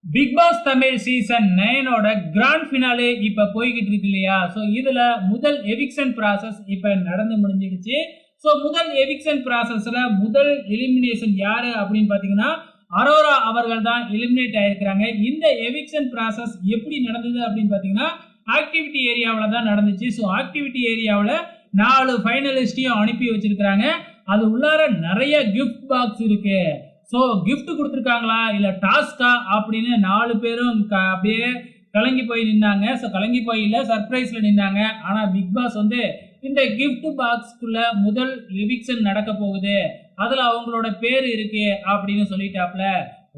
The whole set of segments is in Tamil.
Big Boss Tamil season 9 grand finale இப்ப போய்கிட்டு இருக்கு இல்லையா? சோ இதுல முதல் எவிக்ஷன் ப்ராசஸ் இப்ப நடந்து முடிஞ்சிடுச்சு. சோ முதல் எவிக்ஷன் ப்ராசஸ்ல முதல் எலிமினேஷன் யாரு அப்படின்னு பாத்தீங்கன்னா அரோரா அவர்கள் தான் எலிமினேட் ஆயிருக்கிறாங்க. இந்த எவிக்ஷன் ப்ராசஸ் எப்படி நடந்தது அப்படின்னு பாத்தீங்கன்னா ஆக்டிவிட்டி ஏரியாவில் தான் நடந்துச்சு. ஸோ ஆக்டிவிட்டி ஏரியாவில் 4 ஃபைனலிஸ்டையும் அனுப்பி வச்சிருக்கிறாங்க. அது உள்ளார நிறைய கிஃப்ட் பாக்ஸ் இருக்கு. ஸோ கிஃப்ட் கொடுத்துருக்காங்களா இல்லை டாஸ்கா அப்படின்னு 4 பேரும் அப்படியே கலங்கி போய் நின்னாங்க. ஸோ கலங்கி போய் இல்லை, சர்ப்ரைஸில் நின்னாங்க. ஆனால் பிக் பாஸ் வந்து இந்த கிஃப்ட் பாக்ஸ்க்குள்ள முதல் எவிக்ஷன் நடக்க போகுது, அதில் அவங்களோட பேர் இருக்கு அப்படின்னு சொல்லிட்டாப்ல.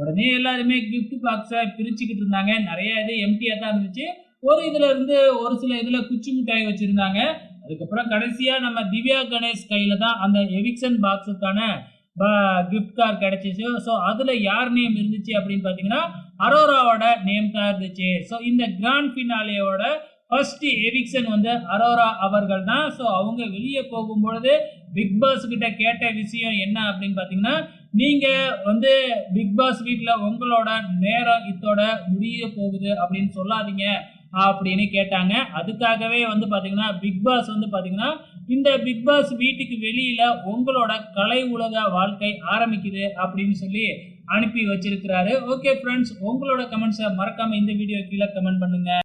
உடனே எல்லாருமே கிஃப்ட் பாக்ஸை பிரிச்சுக்கிட்டு இருந்தாங்க. நிறைய இது எம்டியாக தான் இருந்துச்சு. ஒரு இதுல இருந்து ஒரு சில இதுல குச்சி மிட்டாய் வச்சிருந்தாங்க. அதுக்கப்புறம் கடைசியா நம்ம திவ்யா கணேஷ் கையில தான் அந்த எவிக்ஷன் பாக்ஸுக்கான கிஃப்ட் கார்டு கிடைச்சிச்சு. ஸோ அதுல யார் நேம் இருந்துச்சு அப்படின்னு பாத்தீங்கன்னா அரோராவோட நேம் தான் இருந்துச்சு. ஸோ இந்த கிராண்ட் ஃபினாலேயோட ஃபர்ஸ்ட் எவிக்ஷன் வந்து அரோரா அவர்கள் தான். ஸோ அவங்க வெளியே போகும்பொழுது பிக் பாஸ் கிட்ட கேட்ட விஷயம் என்ன அப்படின்னு பாத்தீங்கன்னா, நீங்க வந்து பிக் பாஸ் வீட்டுல உங்களோட நேரம் இத்தோட முடிய போகுது அப்படின்னு சொல்லாதீங்க அப்படின்னு கேட்டாங்க. அதுக்காகவே வந்து பாத்தீங்கன்னா பிக் பாஸ் வந்து பாத்தீங்கன்னா இந்த பிக் பாஸ் வீட்டுக்கு வெளியில உங்களோட கலை உலக வாழ்க்கை ஆரம்பிக்குது அப்படின்னு சொல்லி அனுப்பி வச்சிருக்கிறாரு. ஓகே ஃப்ரெண்ட்ஸ், உங்களோட கமெண்ட்ஸை மறக்காம இந்த வீடியோ கீழே கமெண்ட் பண்ணுங்க.